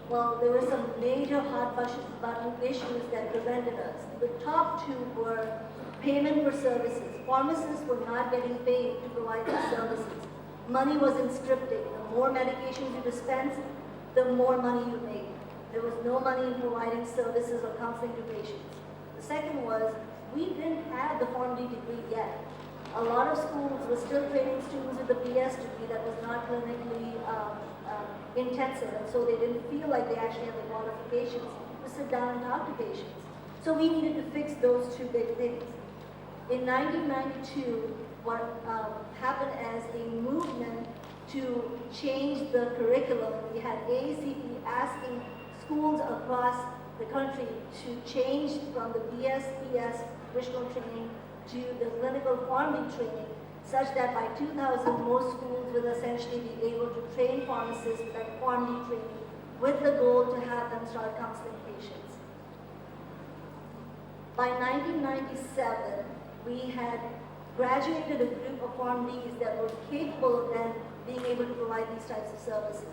Well, there were some major hot-button issues that prevented us. The top two were payment for services. Pharmacists were not getting paid to provide these services. Money wasn't scripted. The more medications you dispense, the more money you make. There was no money in providing services or counseling to patients. The second was, we didn't have the PharmD degree yet. A lot of schools were still training students with the BS degree that was not clinically intensive, and so they didn't feel like they actually had the qualifications to sit down and talk to patients. So we needed to fix those two big things. In 1992, what happened as a movement to change the curriculum, we had AACP asking schools across the country to change from the BS, PS, professional training to the clinical PharmD training, such that by 2000, most schools will essentially be able to train pharmacists with that PharmD training with the goal to have them start counseling patients. By 1997, we had graduated a group of PharmDs that were capable of then being able to provide these types of services.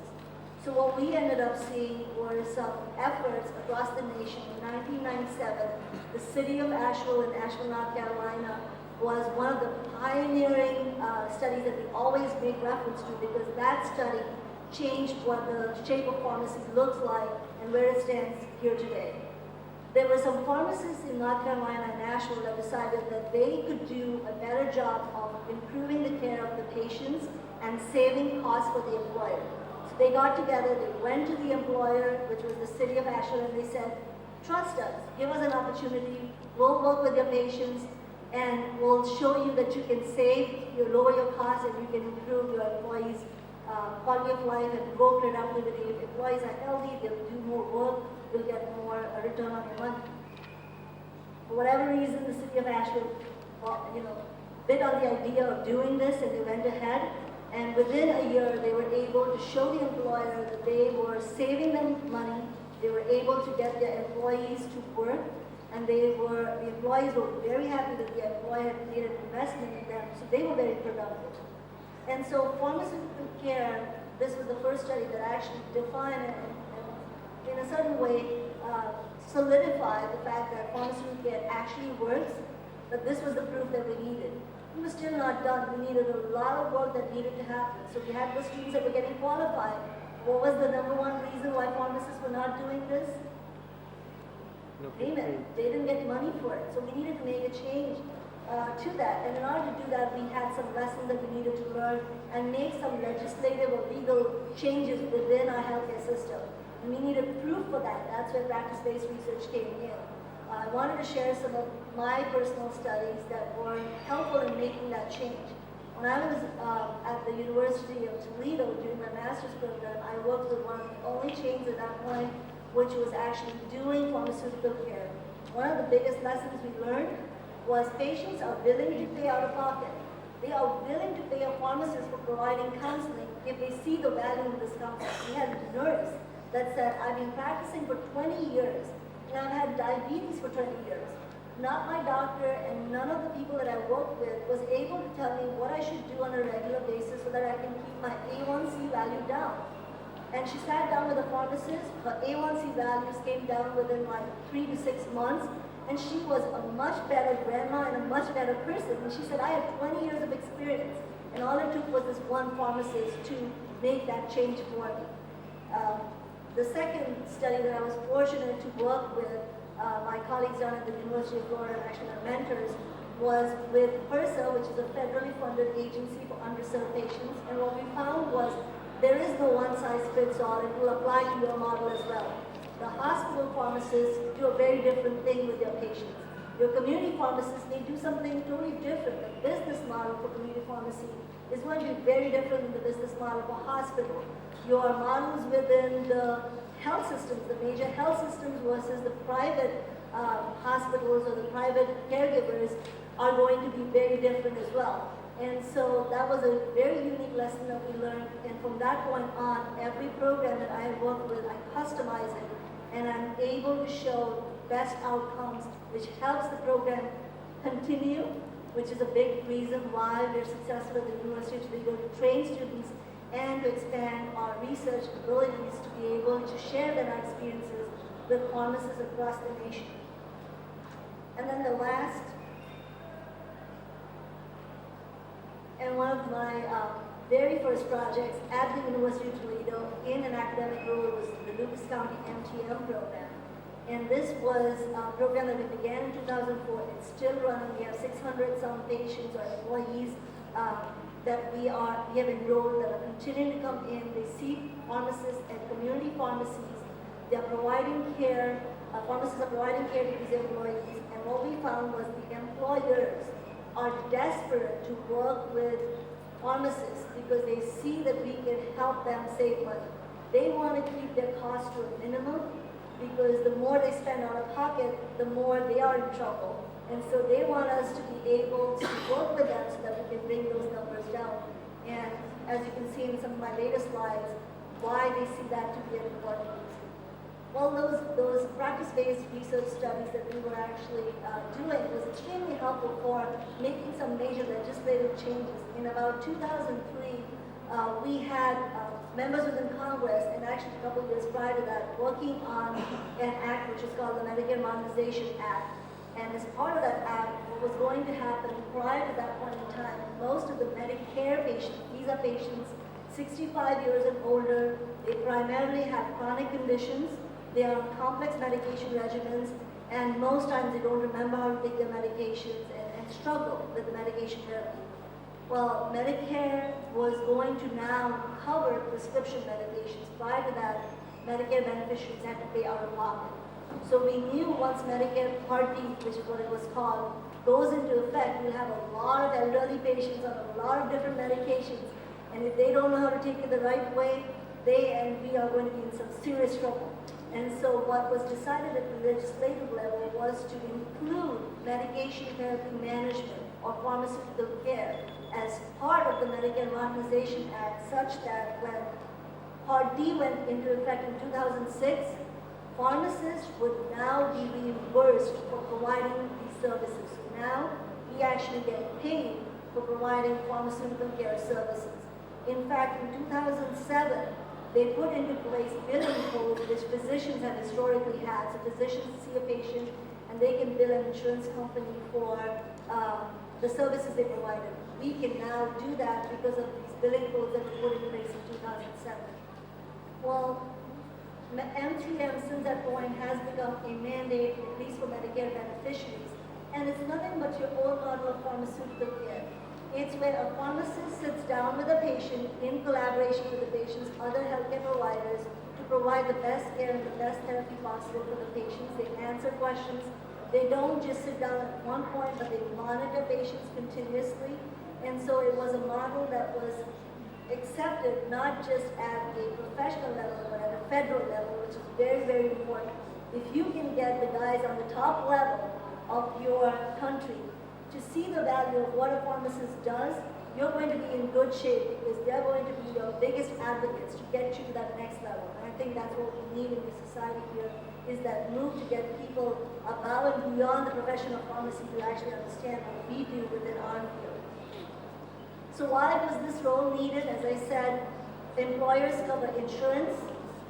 So what we ended up seeing were some efforts across the nation. In 1997, the city of Asheville in Asheville, North Carolina, was one of the pioneering studies that we always make reference to, because that study changed what the shape of pharmacy looks like and where it stands here today. There were some pharmacists in North Carolina and Asheville that decided that they could do a better job of improving the care of the patients and saving costs for the employer. So they got together, they went to the employer, which was the city of Asheville, and they said, trust us, give us an opportunity, we'll work with your patients, and we'll show you that you can lower your costs, and you can improve your employees' quality of life and grow productivity. If employees are healthy, they'll do more work, you'll get more return on your money. For whatever reason, the city of Asheville, bid on the idea of doing this, and they went ahead. And within a year, they were able to show the employer that they were saving them money. They were able to get their employees to work, and the employees were very happy that the employer had made an investment in them, so they were very productive. And so pharmaceutical care, this was the first study that actually defined and in a certain way solidified the fact that pharmaceutical care actually works, but this was the proof that we needed. We were still not done. We needed a lot of work that needed to happen. So we had the students that were getting qualified. What was the number one reason why pharmacists were not doing this? Payment. They didn't get money for it. So we needed to make a change to that. And in order to do that, we had some lessons that we needed to learn and make some legislative or legal changes within our healthcare system. And we needed proof for that. That's where practice-based research came in. I wanted to share some of my personal studies that were helpful in making that change. When I was at the University of Toledo doing my master's program, I worked with one of the only chains at that point which was actually doing pharmaceutical care. One of the biggest lessons we learned was patients are willing to pay out of pocket. They are willing to pay a pharmacist for providing counseling if they see the value in this counseling. We had a nurse that said, I've been practicing for 20 years. And I've had diabetes for 20 years. Not my doctor and none of the people that I worked with was able to tell me what I should do on a regular basis so that I can keep my A1C value down. And she sat down with a pharmacist. Her A1C values came down within like 3 to 6 months. And she was a much better grandma and a much better person. And she said, I have 20 years of experience. And all it took was this one pharmacist to make that change for me. The second study that I was fortunate to work with my colleagues down at the University of Florida, and actually my mentors, was with HRSA, which is a federally funded agency for underserved patients. And what we found was there is no one-size-fits-all. It will apply to your model as well. The hospital pharmacists do a very different thing with their patients. Your community pharmacists may do something totally different. The business model for community pharmacy is going to be very different than the business model for hospital. Your models within the health systems, the major health systems versus the private hospitals or the private caregivers are going to be very different as well. And so that was a very unique lesson that we learned. And from that point on, every program that I work with, I customize it. And I'm able to show best outcomes, which helps the program continue, which is a big reason why we're successful at the University of Toledo to train students and to expand our research abilities to be able to share their experiences with pharmacists across the nation. And then the last, and one of my very first projects at the University of Toledo in an academic role was the Lucas County MTM program. And this was a program that we began in 2004. It's still running. We have 600 some patients or employees that we have enrolled that are continuing to come in. They see pharmacists at community pharmacies. They are providing care. Pharmacists are providing care to these employees. And what we found was the employers are desperate to work with pharmacists because they see that we can help them save money. They want to keep their costs to a minimum because the more they spend out of pocket, the more they are in trouble. And so they want us to be able to work with them so that we can bring those numbers down. And as you can see in some of my latest slides, why they see that to be an important reason. Well, those practice-based research studies that we were actually doing was extremely helpful for making some major legislative changes. In about 2003, we had members within Congress, and actually a couple of years prior to that, working on an act which is called the Medicare Modernization Act. And as part of that act, what was going to happen prior to that point in time, most of the Medicare patients, these are patients 65 years and older, they primarily have chronic conditions, they are on complex medication regimens, and most times they don't remember how to take their medications and struggle with the medication therapy. Well, Medicare was going to now cover prescription medications. Prior to that, Medicare beneficiaries had to pay out of pocket. So we knew once Medicare Part D, which is what it was called, goes into effect, we'll have a lot of elderly patients on a lot of different medications. And if they don't know how to take it the right way, they and we are going to be in some serious trouble. And so what was decided at the legislative level was to include medication therapy management or pharmaceutical care as part of the Medicare Modernization Act, such that when Part D went into effect in 2006, pharmacists would now be reimbursed for providing these services. So now we actually get paid for providing pharmaceutical care services. In fact, in 2007, they put into place billing codes which physicians have historically had. So physicians see a patient and they can bill an insurance company for the services they provided. We can now do that because of these billing codes that were put in place in 2007. Well, MTM since that point has become a mandate, at least for Medicare beneficiaries, and it's nothing but your own model of pharmaceutical care. It's where a pharmacist sits down with a patient in collaboration with the patient's other healthcare providers to provide the best care and the best therapy possible for the patients. They answer questions. They don't just sit down at one point, but they monitor patients continuously. And so it was a model that was accepted not just at a professional level, but at a federal level, which is very, very important. If you can get the guys on the top level of your country to see the value of what a pharmacist does, you're going to be in good shape because they're going to be your biggest advocates to get you to that next level. And I think that's what we need in the society here, is that move to get people above and beyond the profession of pharmacy to actually understand what we do within our field. So why was this role needed? As I said, employers cover insurance.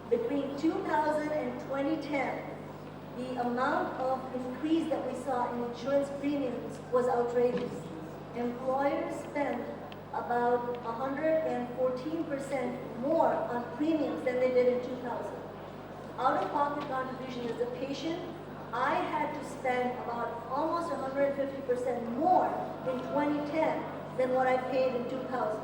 Between 2000 and 2010, the amount of increase that we saw in insurance premiums was outrageous. Employers spent about 114% more on premiums than they did in 2000. Out-of-pocket contribution as a patient, I had to spend about almost 150% more in 2010 than what I paid in 2000.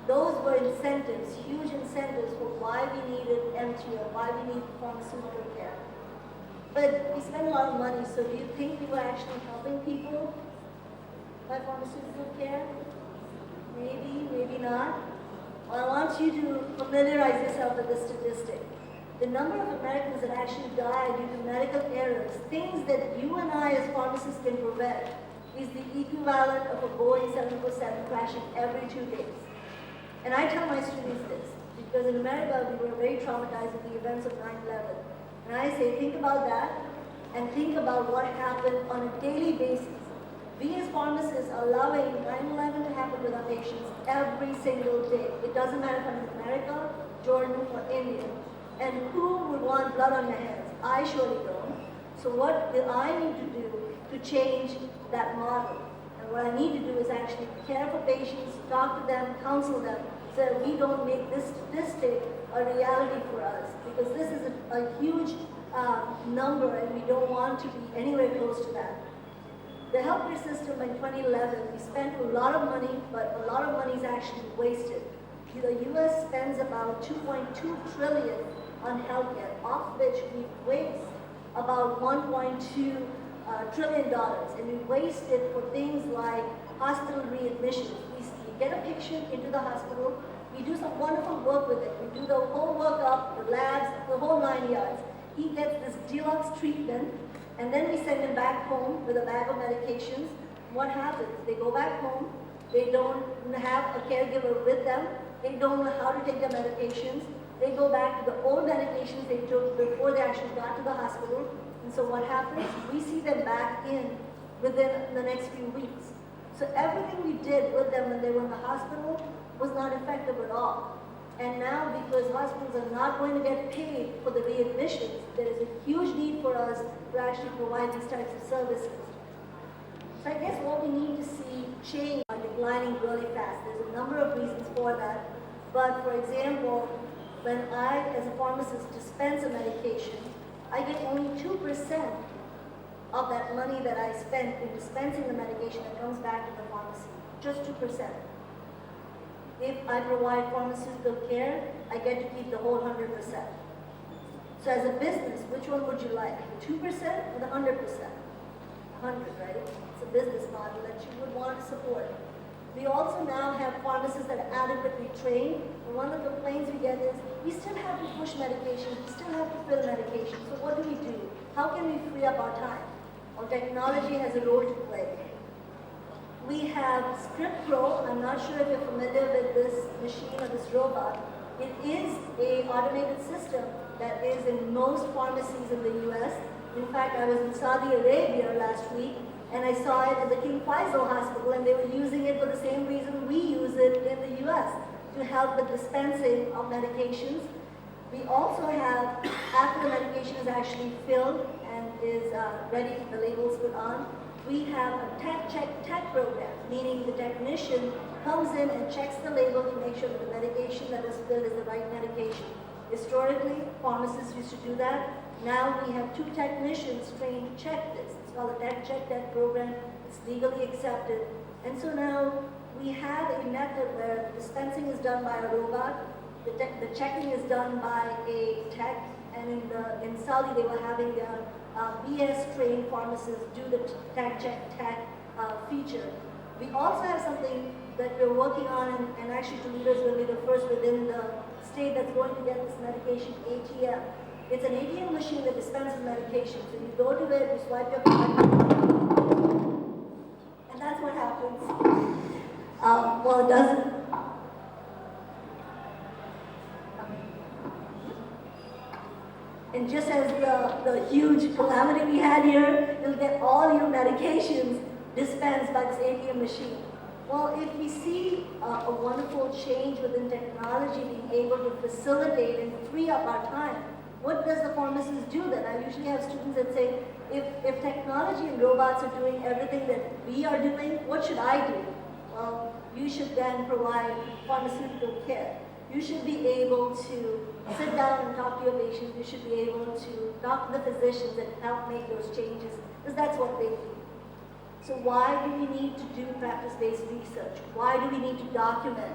Those were incentives, huge incentives for why we needed MTO, why we needed pharmaceutical care. But we spend a lot of money, so do you think we were actually helping people by pharmaceutical care? Maybe, maybe not. Well, I want you to familiarize yourself with the statistic. The number of Americans that actually die due to medical errors, things that you and I as pharmacists can prevent, is the equivalent of a Boeing 747 crashing every 2 days. And I tell my students this, because in America we were very traumatized with the events of 9/11. And I say, think about that, and think about what happened on a daily basis We as pharmacists are allowing 9/11 to happen with our patients every single day. It doesn't matter if I'm in America, Jordan, or India. And who would want blood on their hands? I surely don't. So what do I need to do to change that model? And what I need to do is actually care for patients, talk to them, counsel them, so that we don't make this statistic a reality for us. Because this is a huge number, and we don't want to be anywhere close to that. The healthcare system in 2011, we spent a lot of money, but a lot of money is actually wasted. The U.S. spends about $2.2 trillion on healthcare, of which we waste about $1.2 trillion, and we waste it for things like hospital readmissions. We get a patient into the hospital, we do some wonderful work with it. We do the whole workup, the labs, the whole 9 yards. He gets this deluxe treatment, and then we send him back home with a bag of medications. What happens? They go back home, they don't have a caregiver with them, they don't know how to take their medications, they go back to the old medications they took before they actually got to the hospital. And so what happens? We see them back in within the next few weeks. So everything we did with them when they were in the hospital was not effective at all. And now, because hospitals are not going to get paid for the readmissions, there is a huge need for us to actually provide these types of services. So I guess what we need to see change are declining really fast. There's a number of reasons for that. But for example, when I, as a pharmacist, dispense a medication, I get only 2% of that money that I spent in dispensing the medication that comes back to the pharmacy. Just 2%. If I provide pharmaceutical care, I get to keep the whole 100%. So as a business, which one would you like? 2% or the 100%? 100, right? It's a business model that you would want to support. We also now have pharmacists that are adequately trained. And one of the complaints we get is, we still have to push medication, we still have to fill medication. So what do? How can we free up our time? Well, technology has a role to play. We have Script Pro. I'm not sure if you're familiar with this machine or this robot. It is an automated system that is in most pharmacies in the US. In fact, I was in Saudi Arabia last week, and I saw it at the King Faisal Hospital, and they were using it for the same reason we use it in the US, to help with dispensing of medications. We also have, after the medication is actually filled and is ready, the labels put on, we have a tech program, meaning the technician comes in and checks the label to make sure that the medication that is filled is the right medication. Historically, pharmacists used to do that. Now we have 2 technicians trained to check this. It's called a tech program. It's legally accepted. And so now we have a method where the dispensing is done by a robot, the checking is done by a tech, and in Saudi they were having their BS trained pharmacists do the tech feature. We also have something that we're working on, and actually Toledo is going to be the first within the state that's going to get this medication ATM. It's an ATM machine that dispenses medication. So you go to it, you swipe your card, and that's what happens. Well, it doesn't. And just as the huge calamity we had here, you'll get all your medications dispensed by this ATM machine. Well, if we see a wonderful change within technology being able to facilitate and free up our time, what does the pharmacist do then? I usually have students that say, if technology and robots are doing everything that we are doing, what should I do? Well, you should then provide pharmaceutical care. You should be able to sit down and talk to your patients. You should be able to talk to the physicians and help make those changes, because that's what they do. So why do we need to do practice-based research? Why do we need to document?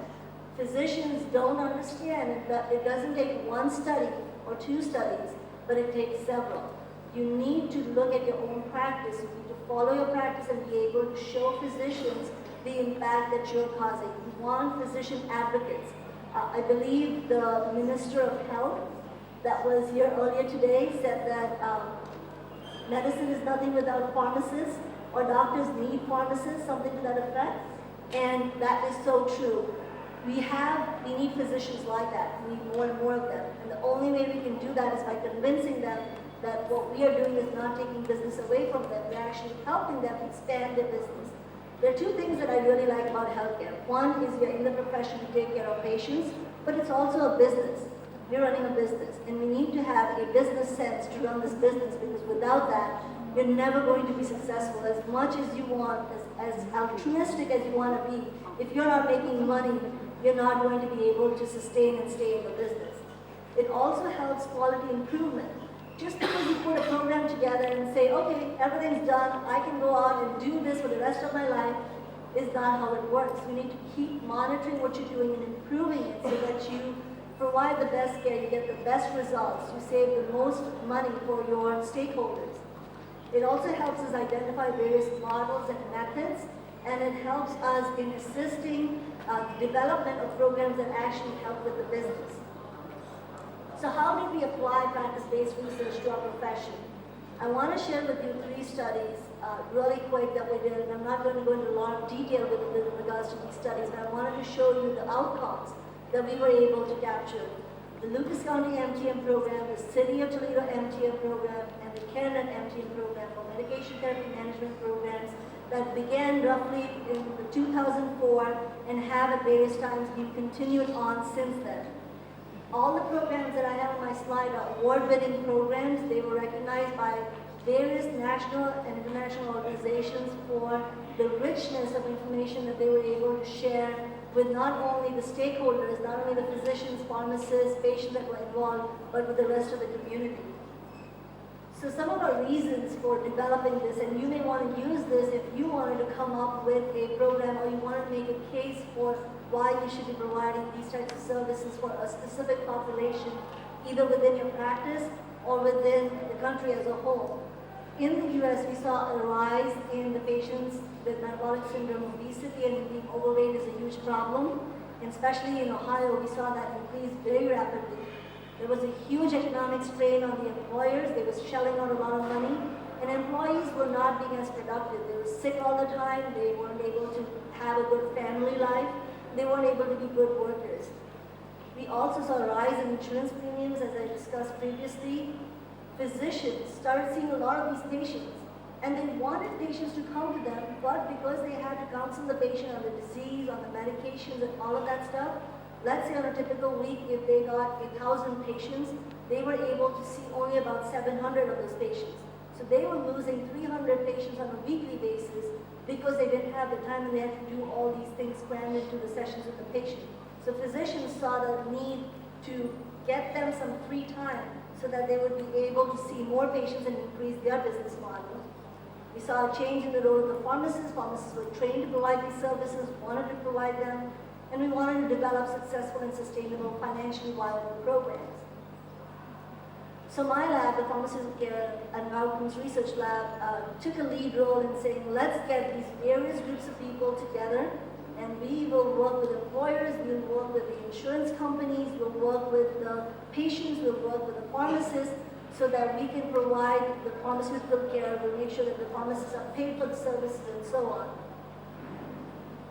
Physicians don't understand that it doesn't take 1 study or 2 studies, but it takes several. You need to look at your own practice. You need to follow your practice and be able to show physicians the impact that you're causing. You want physician advocates. I believe the Minister of Health that was here earlier today said that medicine is nothing without pharmacists, or doctors need pharmacists, something to that effect. And that is so true. We need physicians like that. We need more and more of them. And the only way we can do that is by convincing them that what we are doing is not taking business away from them. We're actually helping them expand their business. There are two things that I really like about healthcare. One is you're in the profession to take care of patients, but it's also a business. We're running a business, and we need to have a business sense to run this business, because without that, you're never going to be successful. As much as you want, as altruistic as you want to be, if you're not making money, you're not going to be able to sustain and stay in the business. It also helps quality improvement. Just because you put a program together and say, okay, everything's done, I can go out and do this for the rest of my life, is not how it works. You need to keep monitoring what you're doing and improving it so that you provide the best care, you get the best results, you save the most money for your stakeholders. It also helps us identify various models and methods, and it helps us in assisting the development of programs that actually help with the business. So how did we apply practice-based research to our profession? I want to share with you 3 studies really quick that we did, and I'm not going to go into a lot of detail with regards to these studies, but I wanted to show you the outcomes that we were able to capture. The Lucas County MTM program, the City of Toledo MTM program, and the Canada MTM program for medication therapy management programs that began roughly in 2004 and have at various times been continued on since then. All the programs that I have on my slide are award-winning programs. They were recognized by various national and international organizations for the richness of information that they were able to share with not only the stakeholders, not only the physicians, pharmacists, patients that were involved, but with the rest of the community. So some of our reasons for developing this, and you may want to use this if you wanted to come up with a program or you want to make a case for why you should be providing these types of services for a specific population, either within your practice or within the country as a whole. In the US, we saw a rise in the patients with metabolic syndrome, obesity, and being overweight is a huge problem. And especially in Ohio, we saw that increase very rapidly. There was a huge economic strain on the employers. They were shelling out a lot of money, and employees were not being as productive. They were sick all the time. They weren't able to have a good family life. They weren't able to be good workers. We also saw a rise in insurance premiums, as I discussed previously. Physicians started seeing a lot of these patients, and they wanted patients to come to them, but because they had to counsel the patient on the disease, on the medications, and all of that stuff, let's say on a typical week, if they got 1,000 patients, they were able to see only about 700 of those patients. So they were losing 300 patients on a weekly basis because they didn't have the time and they had to do all these things crammed into the sessions with the patient. So physicians saw the need to get them some free time so that they would be able to see more patients and increase their business model. We saw a change in the role of the pharmacists. Pharmacists were trained to provide these services, wanted to provide them, and we wanted to develop successful and sustainable, financially viable programs. So my lab, the Pharmaceutical Care and Outcomes Research Lab, took a lead role in saying, let's get these various groups of people together, and we will work with employers, we'll work with the insurance companies, we'll work with the patients, we'll work with the pharmacists, so that we can provide the pharmaceutical care, we'll make sure that the pharmacists are paid for the services and so on.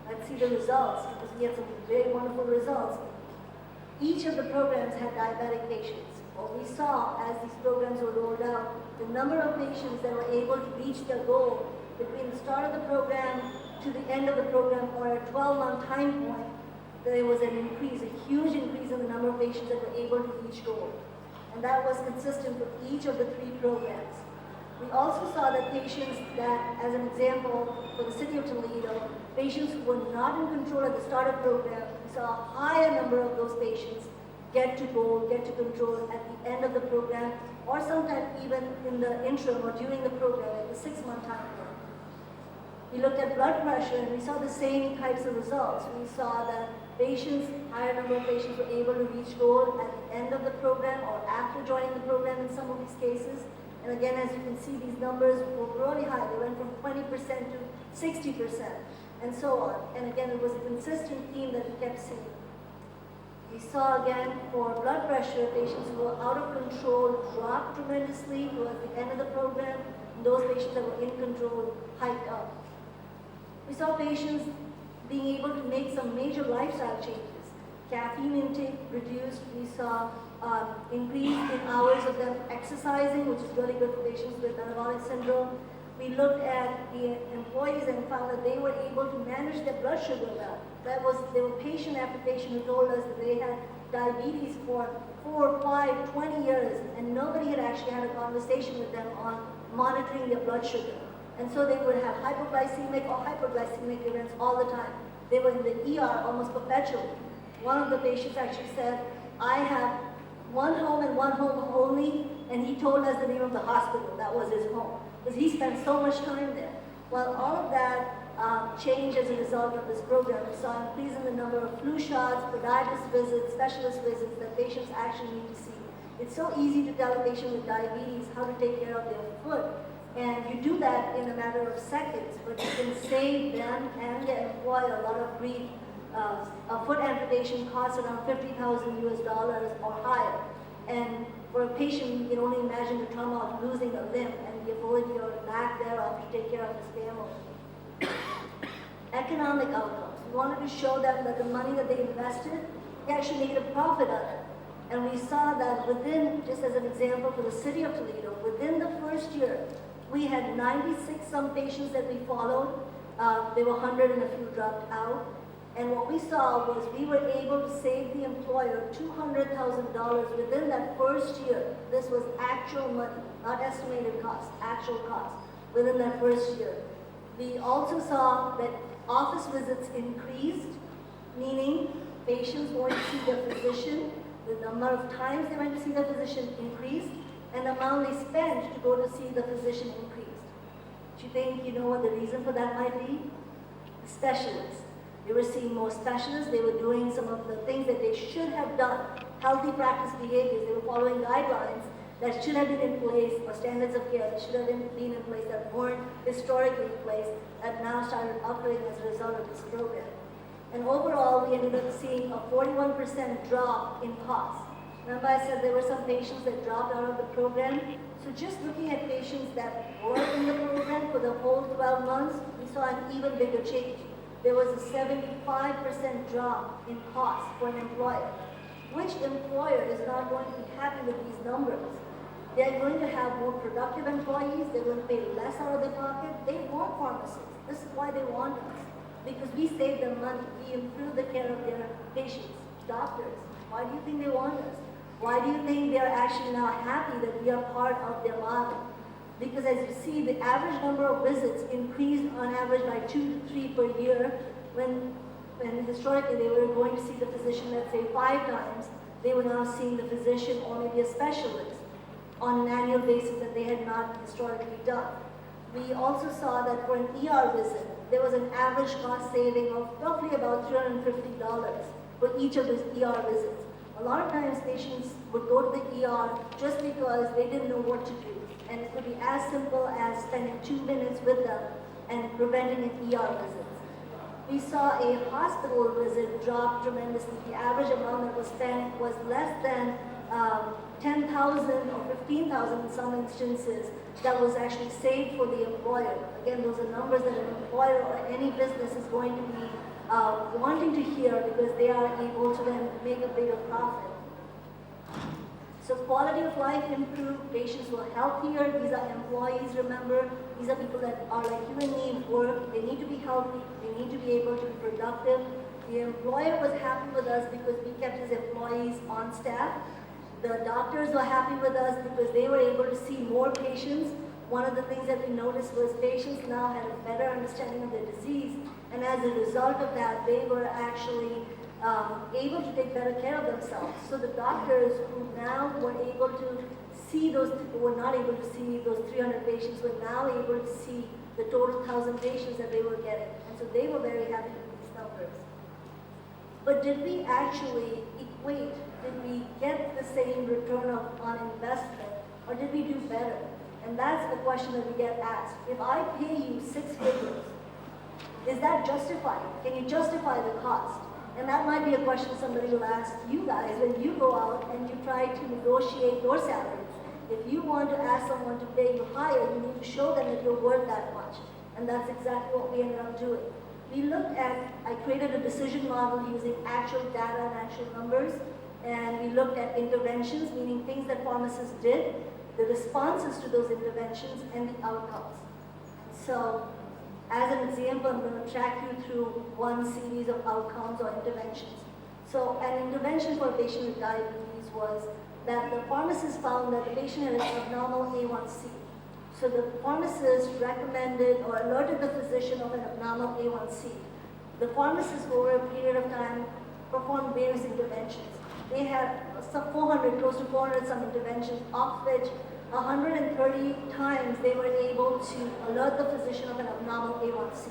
Let's see the results, because we had some very wonderful results. Each of the programs had diabetic patients. What we saw as these programs were rolled out, the number of patients that were able to reach their goal between the start of the program to the end of the program, or a 12-month time point, there was an increase, a huge increase in the number of patients that were able to reach goal. And that was consistent for each of the 3 programs. We also saw that patients that, as an example, for the City of Toledo, patients who were not in control at the start of the program, we saw a higher number of those patients get to goal, get to control at the end of the program, or sometimes even in the interim or during the program, at the 6-month time frame. We looked at blood pressure and we saw the same types of results. We saw that patients, higher number of patients were able to reach goal at the end of the program or after joining the program in some of these cases. And again, as you can see, these numbers were really high. They went from 20% to 60% and so on. And again, it was a consistent theme that we kept seeing. We saw again for blood pressure, patients who were out of control dropped tremendously towards the end of the program, and those patients that were in control hiked up. We saw patients being able to make some major lifestyle changes. Caffeine intake reduced. We saw increase in hours of them exercising, which is really good for patients with metabolic syndrome. We looked at the employees and found that they were able to manage their blood sugar well. There were patient after patient who told us that they had diabetes for 4, 5, 20 years, and nobody had actually had a conversation with them on monitoring their blood sugar. And so they would have hypoglycemic or hyperglycemic events all the time. They were in the ER almost perpetually. One of the patients actually said, I have one home and one home only, and he told us the name of the hospital. That was his home, because he spent so much time there. Well, all of that changed as a result of this program. We saw an increase in the number of flu shots, podiatrist visits, specialist visits that patients actually need to see. It's so easy to tell a patient with diabetes how to take care of their foot, and you do that in a matter of seconds, but you can save them and their employer a lot of grief. A foot amputation costs around $50,000 or higher. And for a patient, you can only imagine the trauma of losing a limb and the ability or lack thereof to take care of his family. Economic outcomes. We wanted to show them that the money that they invested, they actually made a profit on it. And we saw that within, just as an example for the city of Toledo, within the first year, we had 96 some patients that we followed. There were 100 and a few dropped out. And what we saw was we were able to save the employer $200,000 within that first year. This was actual money, not estimated cost, actual cost, within that first year. We also saw that office visits increased, meaning patients going to see their physician, the number of times they went to see their physician increased, and the amount they spent to go to see the physician increased. Do you think you know what the reason for that might be? Specialists. They were seeing more specialists. They were doing some of the things that they should have done, healthy practice behaviors. They were following guidelines that should have been in place, or standards of care that should have been in place that weren't historically in place, that now started operating as a result of this program. And overall, we ended up seeing a 41% drop in costs. Remember I said there were some patients that dropped out of the program? So just looking at patients that were in the program for the whole 12 months, we saw an even bigger change. There was a 75% drop in cost for an employer. Which employer is not going to be happy with these numbers? They're going to have more productive employees. They're going to pay less out of their pocket. They want pharmacists. This is why they want us. Because we save them money. We improve the care of their patients. Doctors, why do you think they want us? Why do you think they're actually now happy that we are part of their model? Because as you see, the average number of visits increased on average by 2 to 3 per year, when historically they were going to see the physician, let's say 5 times, they were now seeing the physician or maybe a specialist on an annual basis that they had not historically done. We also saw that for an ER visit, there was an average cost saving of roughly about $350 for each of those ER visits. A lot of times patients would go to the ER just because they didn't know what to do. And it could be as simple as spending 2 minutes with them and preventing an ER visit. We saw a hospital visit drop tremendously. The average amount that was spent was less than 10,000 or 15,000 in some instances that was actually saved for the employer. Again, those are numbers that an employer or any business is going to be wanting to hear, because they are able to then make a bigger profit. So quality of life improved, patients were healthier. These are employees, remember. These are people that are like you and me at work. They need to be healthy. They need to be able to be productive. The employer was happy with us because we kept his employees on staff. The doctors were happy with us because they were able to see more patients. One of the things that we noticed was patients now had a better understanding of their disease, and as a result of that, they were actually able to take better care of themselves. So the doctors who now were able to see those, who were not able to see those 300 patients, were now able to see the total 1,000 patients that they were getting. And so they were very happy with these numbers. But did we actually equate, did we get the same return on investment, or did we do better? And that's the question that we get asked. If I pay you 6 figures, is that justified? Can you justify the cost? And that might be a question somebody will ask you guys when you go out and you try to negotiate your salaries. If you want to ask someone to pay you higher, you need to show them that you're worth that much. And that's exactly what we ended up doing. We looked at, I created a decision model using actual data and actual numbers, and we looked at interventions, meaning things that pharmacists did, the responses to those interventions, and the outcomes. So, as an example, I'm going to track you through one series of outcomes or interventions. So, an intervention for a patient with diabetes was that the pharmacist found that the patient had an abnormal A1C. So the pharmacist recommended or alerted the physician of an abnormal A1C. The pharmacist, over a period of time, performed various interventions. They had some 400, close to 400 some interventions, of which 130 times they were able to alert the physician of an abnormal A1C.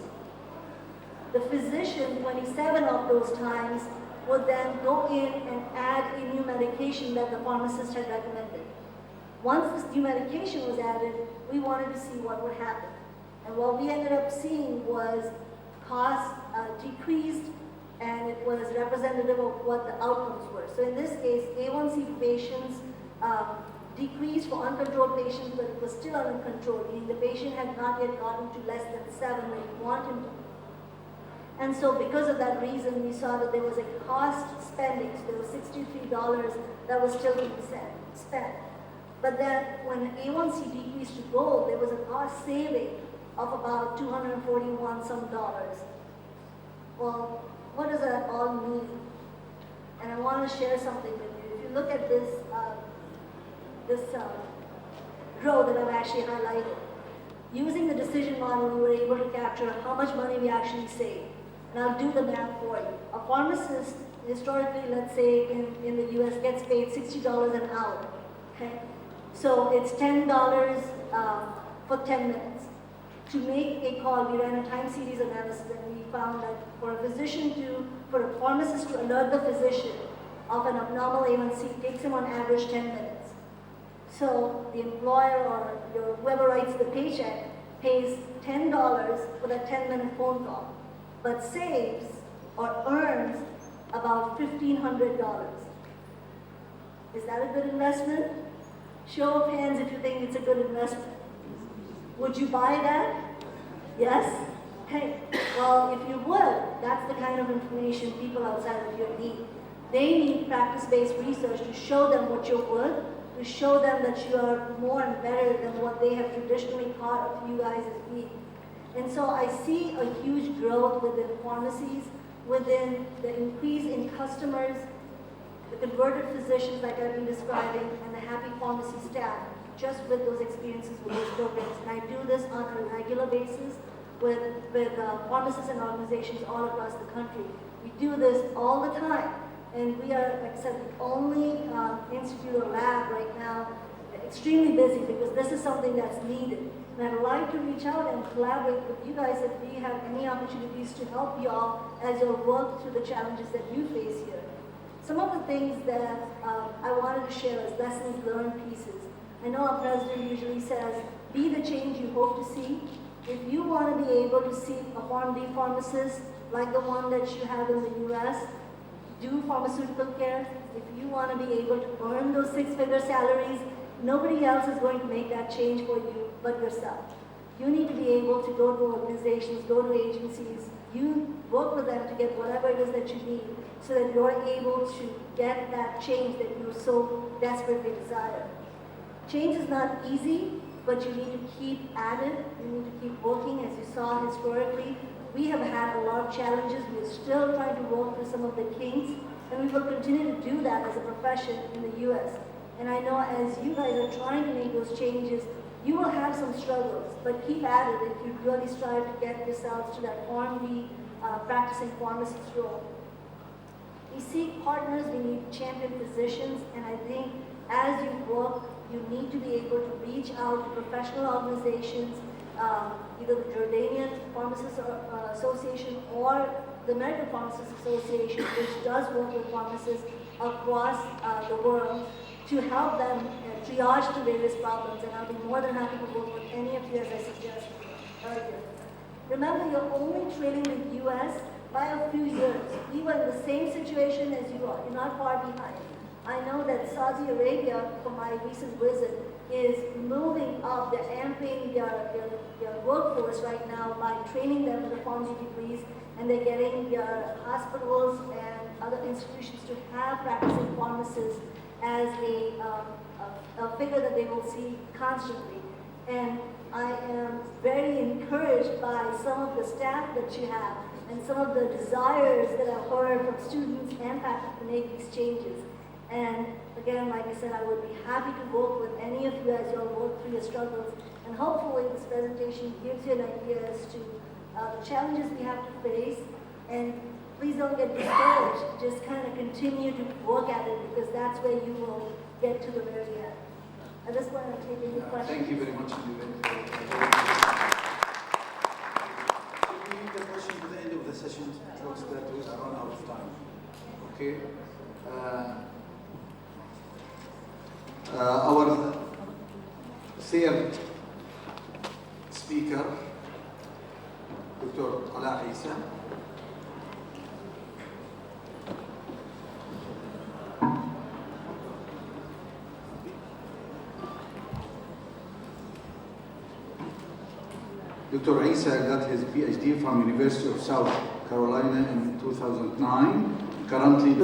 The physician, 27 of those times, would then go in and add a new medication that the pharmacist had recommended. Once this new medication was added, we wanted to see what would happen. And what we ended up seeing was costs decreased, and it was representative of what the outcomes were. So in this case, A1C patients decreased for uncontrolled patients, but it was still under control, meaning the patient had not yet gotten to less than 7 where you want him to. And so because of that reason, we saw that there was a cost spending, so there was $63 that was still being spent. But then when A1C decreased to gold, there was a cost saving of about $241 some dollars. Well, what does that all mean? And I want to share something with you. If you look at this, row that I've actually highlighted, using the decision model, we were able to capture how much money we actually saved. And I'll do the math for you. A pharmacist, historically, let's say in the US, gets paid $60 an hour. Okay? So it's $10 for 10 minutes. To make a call, we ran a time series analysis, and we found that for a pharmacist to alert the physician of an abnormal A1C, it takes him on average 10 minutes. So the employer or whoever writes the paycheck pays $10 for that 10-minute phone call, but saves or earns about $1,500. Is that a good investment? Show of hands if you think it's a good investment. Would you buy that? Yes? Hey, well, if you would, that's the kind of information people outside of here need. They need practice-based research to show them what you're worth, to show them that you are more and better than what they have traditionally thought of you guys as being. And so I see a huge growth within pharmacies, within the increase in customers, the converted physicians like I've been describing, and the happy pharmacy staff, just with those experiences with those programs. And I do this on a regular basis with pharmacists and organizations all across the country. We do this all the time. And we are, like I said, the only institute or lab right now extremely busy because this is something that's needed. And I'd like to reach out and collaborate with you guys if we have any opportunities to help you all as you work through the challenges that you face here. Some of the things that I wanted to share as lessons learned pieces. I know our president usually says, be the change you hope to see. If you want to be able to see a PharmD pharmacist like the one that you have in the US, do pharmaceutical care. If you want to be able to earn those 6-figure salaries, nobody else is going to make that change for you but yourself. You need to be able to go to organizations, go to agencies, you work with them to get whatever it is that you need so that you're able to get that change that you so desperately desire. Change is not easy, but you need to keep at it. You need to keep working. As you saw historically, we have had a lot of challenges. We're still trying to work through some of the kinks, and we will continue to do that as a profession in the US. And I know as you guys are trying to make those changes, you will have some struggles, but keep at it if you really strive to get yourselves to that PharmD practicing pharmacist role. We seek partners, we need champion physicians, and I think as you work, you need to be able to reach out to professional organizations, either the Jordanian Pharmacists Association or the American Pharmacists Association, which does work with pharmacists across the world to help them triage through various problems. And I'll be more than happy to work with any of you as I suggested earlier. Remember, you're only trailing the US by a few years. We were in the same situation as you are. You're not far behind. I know that Saudi Arabia, from my recent visit, is moving up. They're amping their workforce right now by training them for the PharmD degrees, and they're getting their hospitals and other institutions to have practicing pharmacists as a figure that they will see constantly. And I am very encouraged by some of the staff that you have and some of the desires that I've heard from students and faculty to make these changes. And again, like I said, I would be happy to work with any of you as you all work through your struggles. And hopefully this presentation gives you an idea as to the challenges we have to face. And please don't get discouraged. Just kind of continue to work at it, because that's where you will get to the very end. I just want to take any questions. Thank you very much. We'll leave the question to the end of the session, so that we run out of time. Okay. Our third speaker, Dr. Isa. Dr. Isa got his PhD from University of South Carolina in 2009. Currently